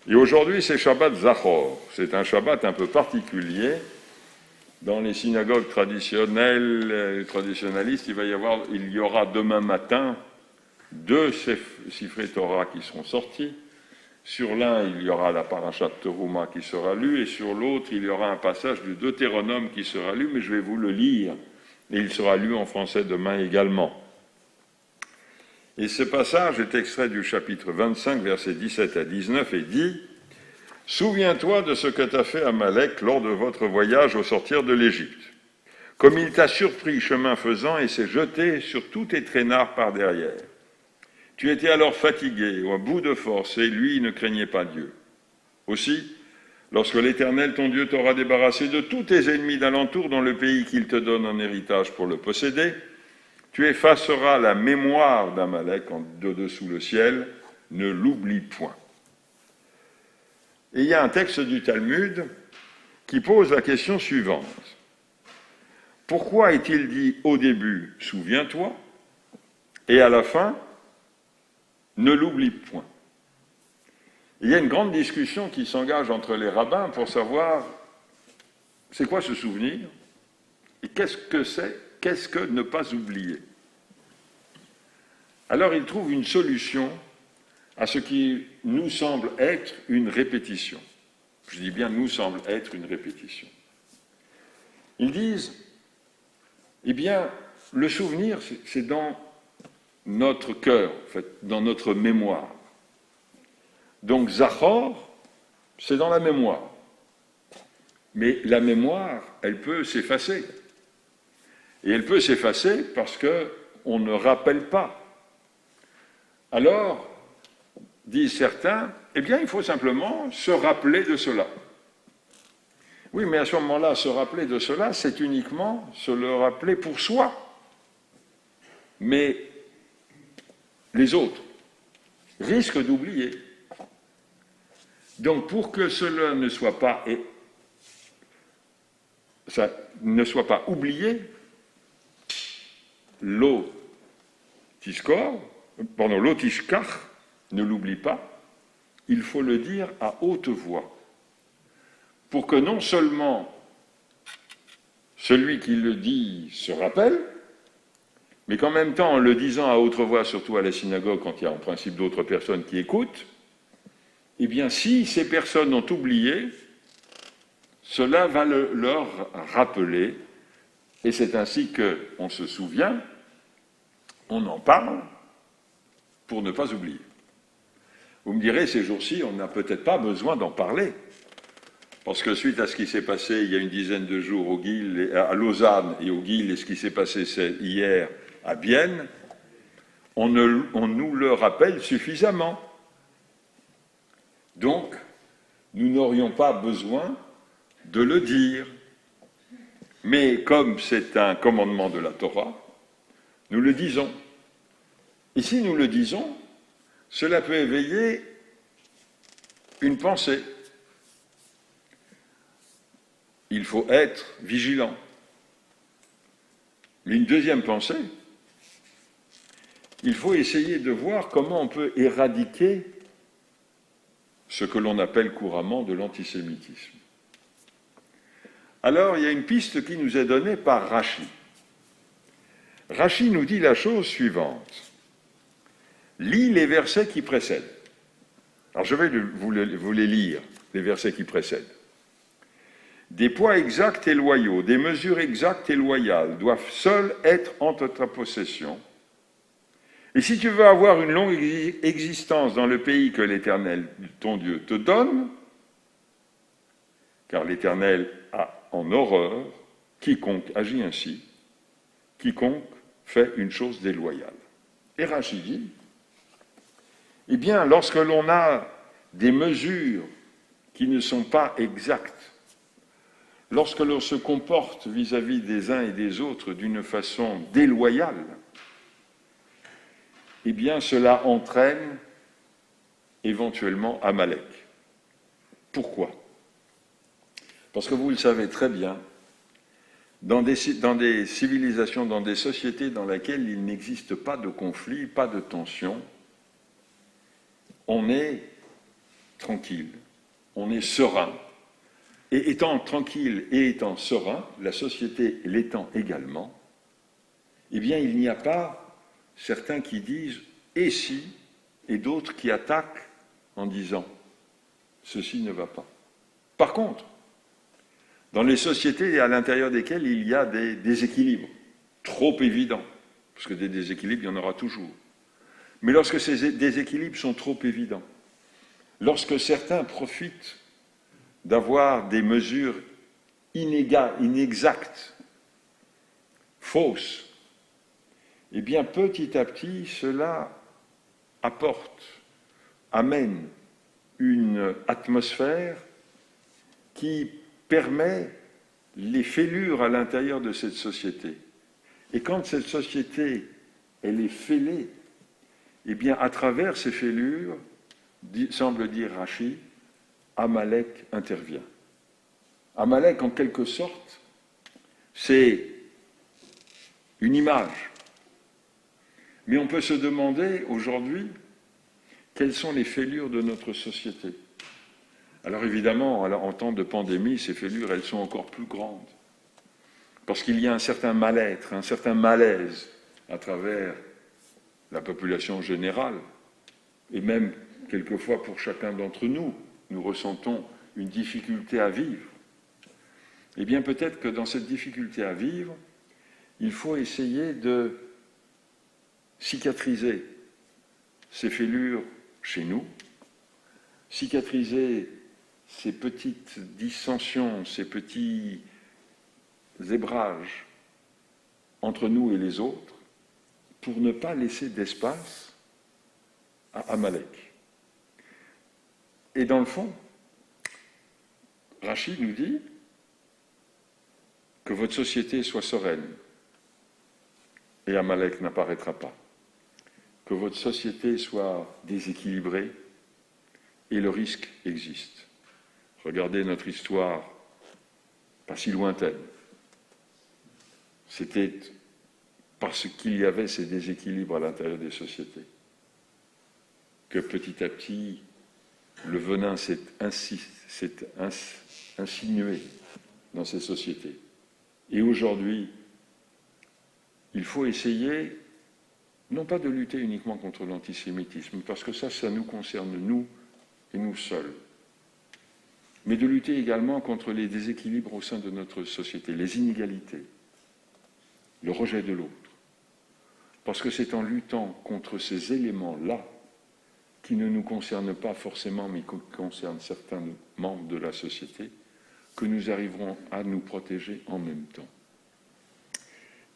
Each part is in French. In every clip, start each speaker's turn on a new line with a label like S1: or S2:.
S1: Et aujourd'hui, c'est Shabbat Zachor. C'est un Shabbat un peu particulier. Dans les synagogues traditionnelles, traditionnalistes, il y aura demain matin 2 Sifrei Torah qui seront sortis. Sur l'un, il y aura la Parashat Teruma qui sera lue, et sur l'autre, il y aura un passage du Deutéronome qui sera lu, mais je vais vous le lire, et il sera lu en français demain également. Et ce passage est extrait du chapitre 25, versets 17 à 19, et dit « Souviens-toi de ce que t'a fait Amalek lors de votre voyage au sortir de l'Égypte, comme il t'a surpris chemin faisant et s'est jeté sur tous tes traînards par derrière. Tu étais alors fatigué, au bout de force, et lui ne craignait pas Dieu. Aussi, lorsque l'Éternel, ton Dieu, t'aura débarrassé de tous tes ennemis d'alentour dans le pays qu'il te donne en héritage pour le posséder, tu effaceras la mémoire d'Amalek de dessous le ciel, ne l'oublie point. » Et il y a un texte du Talmud qui pose la question suivante. Pourquoi est-il dit au début « souviens-toi » et à la fin « ne l'oublie point ». Il y a une grande discussion qui s'engage entre les rabbins pour savoir c'est quoi ce souvenir et qu'est-ce que ne pas oublier. Alors ils trouvent une solution à ce qui nous semble être une répétition. Je dis bien nous semble être une répétition. Ils disent, eh bien, le souvenir, c'est dans notre cœur, en fait, dans notre mémoire. Donc Zachor, c'est dans la mémoire. Mais la mémoire, elle peut s'effacer. Et elle peut s'effacer parce qu'on ne rappelle pas. Alors, disent certains, eh bien, il faut simplement se rappeler de cela. Oui, mais à ce moment-là, se rappeler de cela, c'est uniquement se le rappeler pour soi. Mais les autres risquent d'oublier. Donc, pour que cela ne soit pas oublié, l'otishkach, ne l'oublie pas, il faut le dire à haute voix, pour que non seulement celui qui le dit se rappelle, mais qu'en même temps, en le disant à haute voix, surtout à la synagogue, quand il y a en principe d'autres personnes qui écoutent, eh bien, si ces personnes ont oublié, cela va leur rappeler, et c'est ainsi qu'on se souvient, on en parle, pour ne pas oublier. Vous me direz, ces jours-ci, on n'a peut-être pas besoin d'en parler, parce que suite à ce qui s'est passé il y a une dizaine de jours à Lausanne et au Guil, et ce qui s'est passé hier à Bienne, on nous le rappelle suffisamment. Donc, nous n'aurions pas besoin de le dire. Mais comme c'est un commandement de la Torah, nous le disons. Et si nous le disons, cela peut éveiller une pensée. Il faut être vigilant. Mais une deuxième pensée, il faut essayer de voir comment on peut éradiquer ce que l'on appelle couramment de l'antisémitisme. Alors, il y a une piste qui nous est donnée par Rashi. Rashi nous dit la chose suivante. Lis les versets qui précèdent. Alors, je vais vous les lire, les versets qui précèdent. Des poids exacts et loyaux, des mesures exactes et loyales doivent seuls être entre ta possession. Et si tu veux avoir une longue existence dans le pays que l'Éternel, ton Dieu, te donne, car l'Éternel a en horreur quiconque agit ainsi, quiconque fait une chose déloyale. Et Rashi dit, eh bien, lorsque l'on a des mesures qui ne sont pas exactes, lorsque l'on se comporte vis-à-vis des uns et des autres d'une façon déloyale, eh bien, cela entraîne éventuellement Amalek. Pourquoi ? Parce que vous le savez très bien, dans des civilisations, dans des sociétés dans lesquelles il n'existe pas de conflit, pas de tension, on est tranquille, on est serein. Et étant tranquille et étant serein, la société l'étant également, eh bien, il n'y a pas certains qui disent « et si » et d'autres qui attaquent en disant « ceci ne va pas ». Par contre, dans les sociétés à l'intérieur desquelles il y a des déséquilibres trop évidents, parce que des déséquilibres, il y en aura toujours, mais lorsque ces déséquilibres sont trop évidents, lorsque certains profitent d'avoir des mesures inexactes, fausses, eh bien, petit à petit, cela amène une atmosphère qui permet les fêlures à l'intérieur de cette société. Et quand cette société, elle est fêlée, eh bien, à travers ces fêlures, semble dire Rachi, Amalek intervient. Amalek, en quelque sorte, c'est une image. Mais on peut se demander aujourd'hui quelles sont les fêlures de notre société. Alors évidemment, en temps de pandémie, ces fêlures, elles sont encore plus grandes. Parce qu'il y a un certain mal-être, un certain malaise à travers la population générale. Et même, quelquefois, pour chacun d'entre nous, nous ressentons une difficulté à vivre. Eh bien, peut-être que dans cette difficulté à vivre, il faut essayer de cicatriser ces fêlures chez nous, cicatriser ces petites dissensions, ces petits zébrages entre nous et les autres, pour ne pas laisser d'espace à Amalek. Et dans le fond, Rachid nous dit que votre société soit sereine et Amalek n'apparaîtra pas. Que votre société soit déséquilibrée et le risque existe. Regardez notre histoire, pas si lointaine. C'était parce qu'il y avait ces déséquilibres à l'intérieur des sociétés que petit à petit, le venin s'est insinué dans ces sociétés. Et aujourd'hui, il faut essayer, non pas de lutter uniquement contre l'antisémitisme, parce que ça nous concerne, nous et nous seuls, mais de lutter également contre les déséquilibres au sein de notre société, les inégalités, le rejet de l'autre. Parce que c'est en luttant contre ces éléments-là, qui ne nous concernent pas forcément, mais qui concernent certains membres de la société, que nous arriverons à nous protéger en même temps.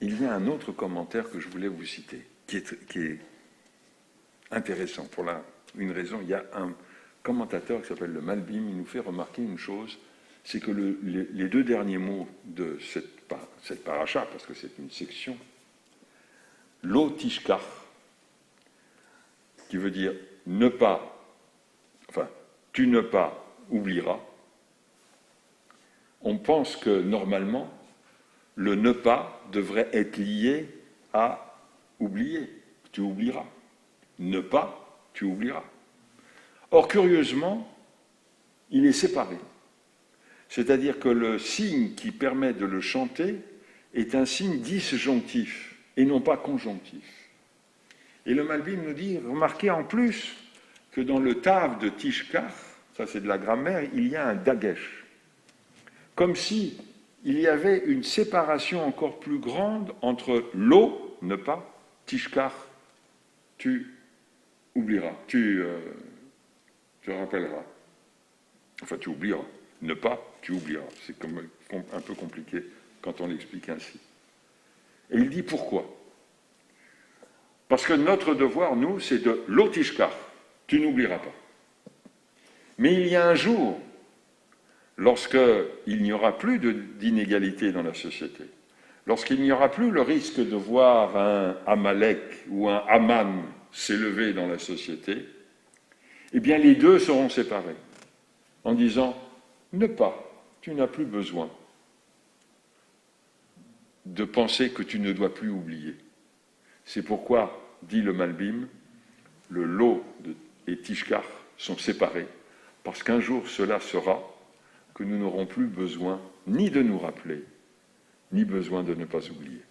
S1: Il y a un autre commentaire que je voulais vous citer, qui est intéressant pour une raison. Il y a un commentateur qui s'appelle le Malbim, il nous fait remarquer une chose, c'est que les deux derniers mots de cette paracha, parce que c'est une section, lo tishkach, qui veut dire ne pas, enfin, tu ne pas oublieras. On pense que normalement, le ne pas devrait être lié à oublier. Tu oublieras. Ne pas, tu oublieras. Or, curieusement, il est séparé. C'est-à-dire que le signe qui permet de le chanter est un signe disjonctif et non pas conjonctif. Et le Malbim nous dit, remarquez en plus que dans le tav de Tishkach, ça c'est de la grammaire, il y a un dagesh. Comme si il y avait une séparation encore plus grande entre l'eau, ne pas, Tishkach, tu oublieras, tu rappelleras. Enfin, tu oublieras. Ne pas, tu oublieras. C'est un peu compliqué quand on l'explique ainsi. Et il dit pourquoi ? Parce que notre devoir, nous, c'est de l'otishkar, tu n'oublieras pas. Mais il y a un jour, lorsqu'il n'y aura plus d'inégalité dans la société, lorsqu'il n'y aura plus le risque de voir un Amalek ou un Aman s'élever dans la société, eh bien les deux seront séparés, en disant « ne pas, tu n'as plus besoin de penser que tu ne dois plus oublier ». C'est pourquoi, dit le Malbim, le lot et Tishkach sont séparés, Parce qu'un jour, cela sera que nous n'aurons plus besoin ni de nous rappeler, ni besoin de ne pas oublier.